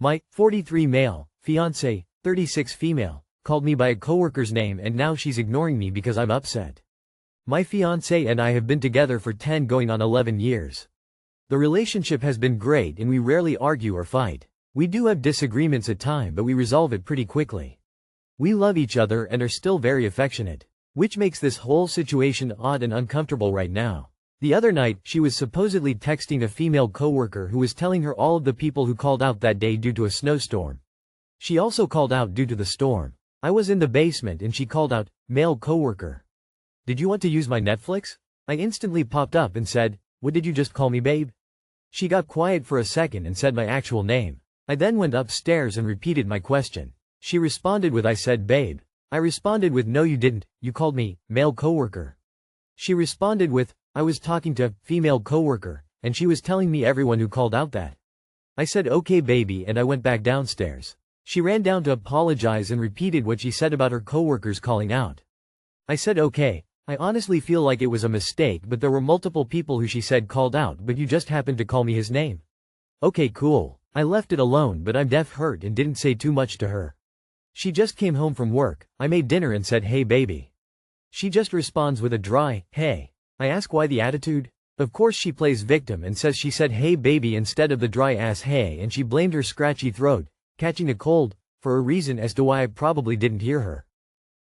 My 43 male, fiancé, 36 female, called me by a coworker's name and now she's ignoring me because I'm upset. My fiancé and I have been together for 10 going on 11 years. The relationship has been great and we rarely argue or fight. We do have disagreements at times but we resolve it pretty quickly. We love each other and are still very affectionate, which makes this whole situation odd and uncomfortable right now. The other night, she was supposedly texting a female coworker who was telling her all of the people who called out that day due to a snowstorm. She also called out due to the storm. I was in the basement and she called out, "Male coworker. Did you want to use my Netflix?" I instantly popped up and said, "What did you just call me, babe?" She got quiet for a second and said my actual name. I then went upstairs and repeated my question. She responded with, "I said babe." I responded with, "No you didn't, you called me, male coworker." She responded with, "I was talking to female coworker, and she was telling me everyone who called out that." I said okay baby and I went back downstairs. She ran down to apologize and repeated what she said about her coworkers calling out. I said okay, I honestly feel like it was a mistake but there were multiple people who she said called out but you just happened to call me his name. Okay cool. I left it alone but I'm deaf hurt and didn't say too much to her. She just came home from work, I made dinner and said hey baby. She just responds with a dry, hey. I ask why the attitude? Of course she plays victim and says she said hey baby instead of the dry ass hey and she blamed her scratchy throat, catching a cold, for a reason as to why I probably didn't hear her.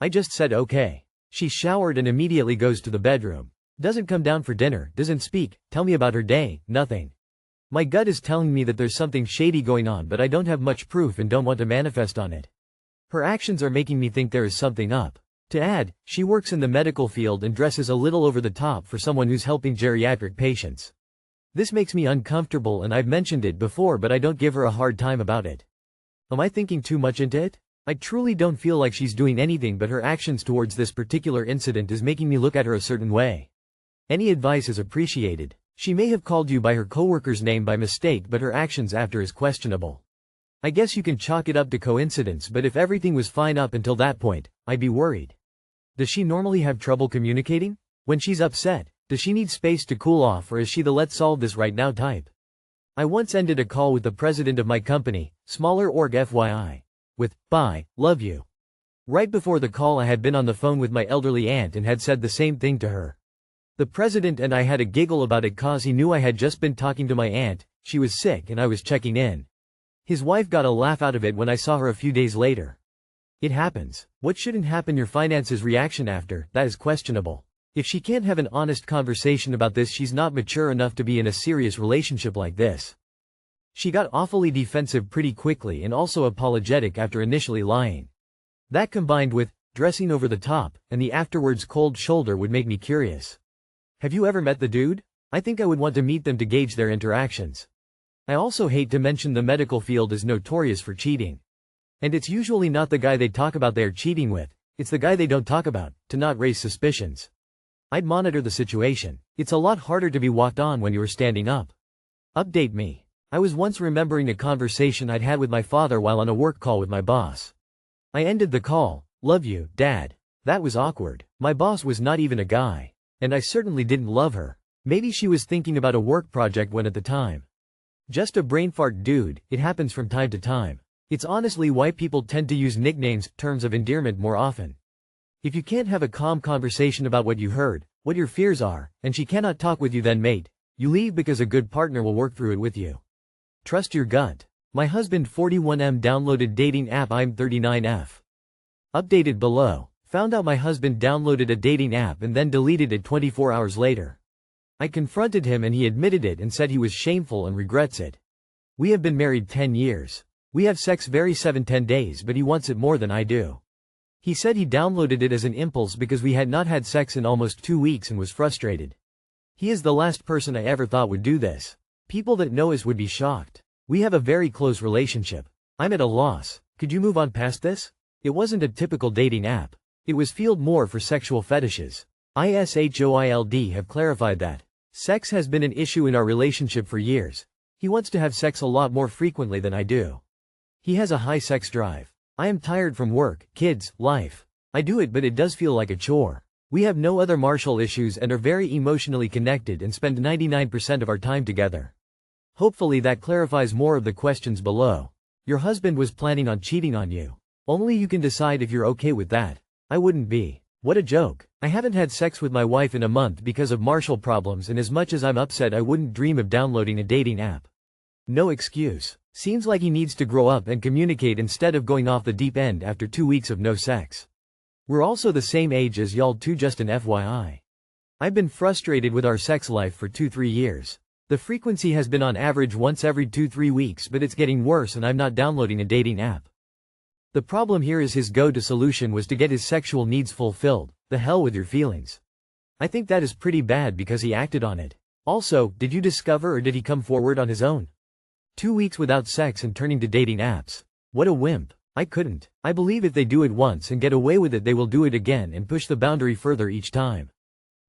I just said okay. She showered and immediately goes to the bedroom. Doesn't come down for dinner, doesn't speak, tell me about her day, nothing. My gut is telling me that there's something shady going on but I don't have much proof and don't want to manifest on it. Her actions are making me think there is something up. To add, she works in the medical field and dresses a little over the top for someone who's helping geriatric patients. This makes me uncomfortable and I've mentioned it before but I don't give her a hard time about it. Am I thinking too much into it? I truly don't feel like she's doing anything but her actions towards this particular incident is making me look at her a certain way. Any advice is appreciated. She may have called you by her coworker's name by mistake but her actions after is questionable. I guess you can chalk it up to coincidence but if everything was fine up until that point, I'd be worried. Does she normally have trouble communicating? When she's upset, does she need space to cool off or is she the let's solve this right now type? I once ended a call with the president of my company, smaller org FYI, with, "Bye, love you." Right before the call I had been on the phone with my elderly aunt and had said the same thing to her. The president and I had a giggle about it cause he knew I had just been talking to my aunt, she was sick and I was checking in. His wife got a laugh out of it when I saw her a few days later. It happens. What shouldn't happen? Your finance's reaction after, that is questionable. If she can't have an honest conversation about this she's not mature enough to be in a serious relationship like this. She got awfully defensive pretty quickly and also apologetic after initially lying. That combined with, dressing over the top, and the afterwards cold shoulder would make me curious. Have you ever met the dude? I think I would want to meet them to gauge their interactions. I also hate to mention the medical field is notorious for cheating. And it's usually not the guy they talk about they're cheating with, it's the guy they don't talk about, to not raise suspicions. I'd monitor the situation. It's a lot harder to be walked on when you're standing up. Update me. I was once remembering a conversation I'd had with my father while on a work call with my boss. I ended the call, "Love you, Dad." That was awkward. My boss was not even a guy. And I certainly didn't love her. Maybe she was thinking about a work project when at the time. Just a brain fart dude, it happens from time to time. It's honestly why people tend to use nicknames, terms of endearment more often. If you can't have a calm conversation about what you heard, what your fears are, and she cannot talk with you then mate, you leave because a good partner will work through it with you. Trust your gut. My husband 41M downloaded dating app I'm 39F. Updated below. Found out my husband downloaded a dating app and then deleted it 24 hours later. I confronted him and he admitted it and said he was shameful and regrets it. We have been married 10 years. We have sex every 7-10 days but he wants it more than I do. He said he downloaded it as an impulse because we had not had sex in almost 2 weeks and was frustrated. He is the last person I ever thought would do this. People that know us would be shocked. We have a very close relationship. I'm at a loss. Could you move on past this? It wasn't a typical dating app. It was fueled more for sexual fetishes. ISHOILD have clarified that sex has been an issue in our relationship for years. He wants to have sex a lot more frequently than I do. He has a high sex drive. I am tired from work, kids, life. I do it but it does feel like a chore. We have no other marital issues and are very emotionally connected and spend 99% of our time together. Hopefully that clarifies more of the questions below. Your husband was planning on cheating on you. Only you can decide if you're okay with that. I wouldn't be. What a joke. I haven't had sex with my wife in a month because of marital problems, and as much as I'm upset I wouldn't dream of downloading a dating app. No excuse. Seems like he needs to grow up and communicate instead of going off the deep end after 2 weeks of no sex. We're also the same age as y'all too, just an FYI. I've been frustrated with our sex life for 2-3 years. The frequency has been on average once every 2-3 weeks, but it's getting worse and I'm not downloading a dating app. The problem here is his go-to solution was to get his sexual needs fulfilled. The hell with your feelings. I think that is pretty bad because he acted on it. Also, did you discover or did he come forward on his own? 2 weeks without sex and turning to dating apps. What a wimp. I couldn't. I believe if they do it once and get away with it they will do it again and push the boundary further each time.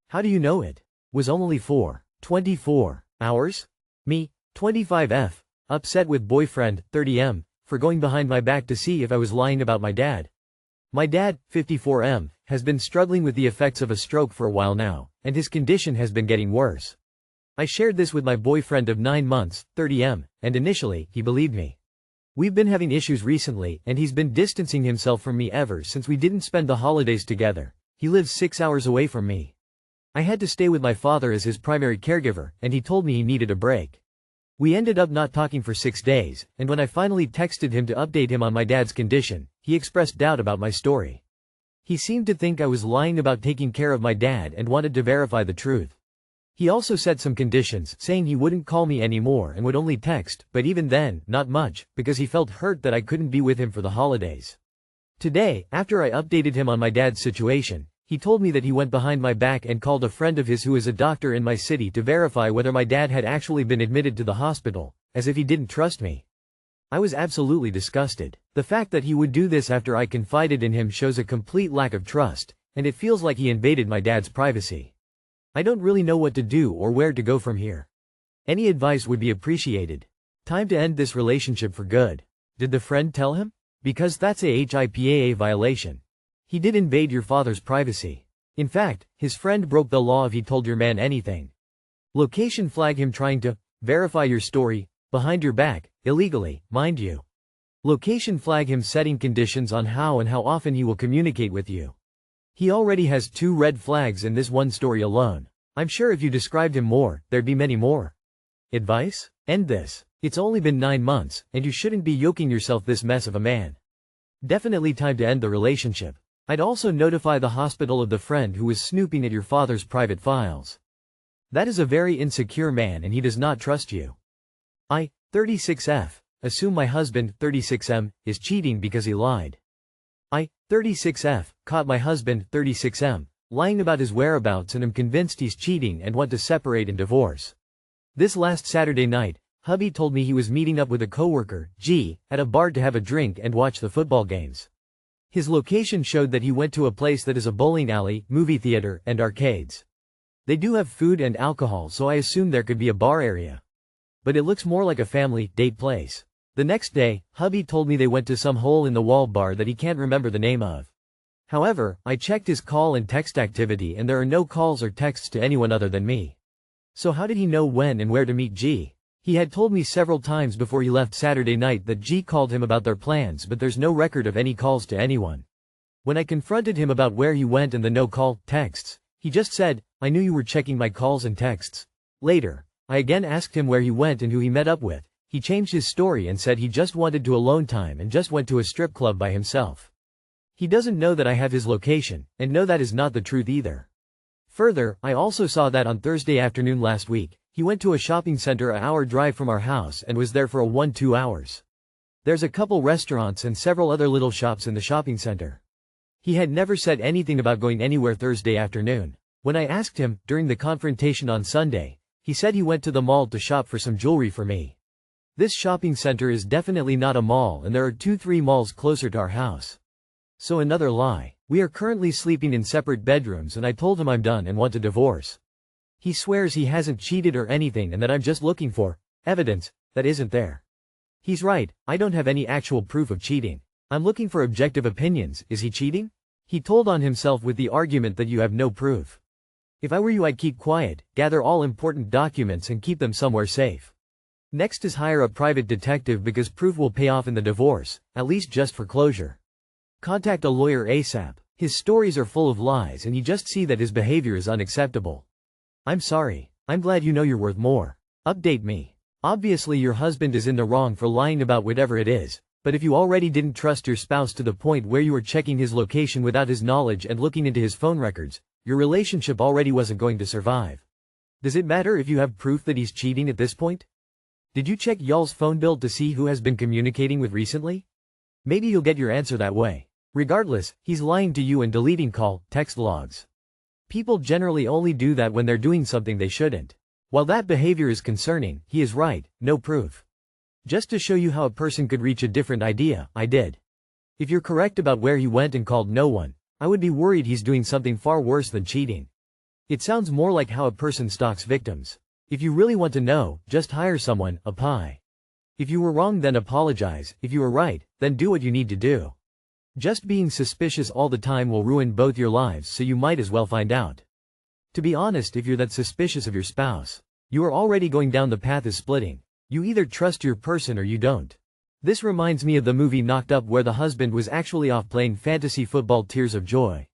How do you know it? Was only 24 hours? Me, 25F, upset with boyfriend, 30M, for going behind my back to see if I was lying about my dad. My dad, 54M, has been struggling with the effects of a stroke for a while now, and his condition has been getting worse. I shared this with my boyfriend of 9 months, 30M, and initially, he believed me. We've been having issues recently, and he's been distancing himself from me ever since we didn't spend the holidays together. He lives 6 hours away from me. I had to stay with my father as his primary caregiver, and he told me he needed a break. We ended up not talking for 6 days, and when I finally texted him to update him on my dad's condition, he expressed doubt about my story. He seemed to think I was lying about taking care of my dad and wanted to verify the truth. He also set some conditions, saying he wouldn't call me anymore and would only text, but even then, not much, because he felt hurt that I couldn't be with him for the holidays. Today, after I updated him on my dad's situation, he told me that he went behind my back and called a friend of his who is a doctor in my city to verify whether my dad had actually been admitted to the hospital, as if he didn't trust me. I was absolutely disgusted. The fact that he would do this after I confided in him shows a complete lack of trust, and it feels like he invaded my dad's privacy. I don't really know what to do or where to go from here. Any advice would be appreciated. Time to end this relationship for good. Did the friend tell him? Because that's a HIPAA violation. He did invade your father's privacy. In fact, his friend broke the law if he told your man anything. Location flag him trying to verify your story, behind your back, illegally, mind you. Location flag him setting conditions on how and how often he will communicate with you. He already has 2 red flags in this one story alone. I'm sure if you described him more, there'd be many more. Advice? End this. It's only been 9 months, and you shouldn't be yoking yourself this mess of a man. Definitely time to end the relationship. I'd also notify the hospital of the friend who was snooping at your father's private files. That is a very insecure man and he does not trust you. 36F, assume my husband, 36M, is cheating because he lied. 36F, caught my husband, 36M, lying about his whereabouts and am convinced he's cheating and want to separate and divorce. This last Saturday night, hubby told me he was meeting up with a coworker, G, at a bar to have a drink and watch the football games. His location showed that he went to a place that is a bowling alley, movie theater, and arcades. They do have food and alcohol, so I assumed there could be a bar area. But it looks more like a family date place. The next day, hubby told me they went to some hole-in-the-wall bar that he can't remember the name of. However, I checked his call and text activity and there are no calls or texts to anyone other than me. So how did he know when and where to meet G? He had told me several times before he left Saturday night that G called him about their plans, but there's no record of any calls to anyone. When I confronted him about where he went and the no-call texts, he just said, "I knew you were checking my calls and texts." Later, I again asked him where he went and who he met up with. He changed his story and said he just wanted to alone time and just went to a strip club by himself. He doesn't know that I have his location, and no, that is not the truth either. Further, I also saw that on Thursday afternoon last week, he went to a shopping center an hour drive from our house and was there for a 1-2 hours. There's a couple restaurants and several other little shops in the shopping center. He had never said anything about going anywhere Thursday afternoon. When I asked him, during the confrontation on Sunday, he said he went to the mall to shop for some jewelry for me. This shopping center is definitely not a mall and there are 2-3 malls closer to our house. So another lie. We are currently sleeping in separate bedrooms and I told him I'm done and want a divorce. He swears he hasn't cheated or anything and that I'm just looking for evidence that isn't there. He's right, I don't have any actual proof of cheating. I'm looking for objective opinions. Is he cheating? He told on himself with the argument that you have no proof. If I were you, I'd keep quiet, gather all important documents and keep them somewhere safe. Next is hire a private detective because proof will pay off in the divorce, at least just for closure. Contact a lawyer ASAP. His stories are full of lies and you just see that his behavior is unacceptable. I'm sorry. I'm glad you know you're worth more. Update me. Obviously your husband is in the wrong for lying about whatever it is, but if you already didn't trust your spouse to the point where you were checking his location without his knowledge and looking into his phone records, your relationship already wasn't going to survive. Does it matter if you have proof that he's cheating at this point? Did you check y'all's phone bill to see who has been communicating with recently? Maybe you'll get your answer that way. Regardless, he's lying to you and deleting call, text logs. People generally only do that when they're doing something they shouldn't. While that behavior is concerning, he is right, no proof. Just to show you how a person could reach a different idea, I did. If you're correct about where he went and called no one, I would be worried he's doing something far worse than cheating. It sounds more like how a person stalks victims. If you really want to know, just hire someone, a pie. If you were wrong then apologize, if you were right, then do what you need to do. Just being suspicious all the time will ruin both your lives, so you might as well find out. To be honest, if you're that suspicious of your spouse, you are already going down the path of splitting. You either trust your person or you don't. This reminds me of the movie Knocked Up where the husband was actually off playing fantasy football Tears of Joy.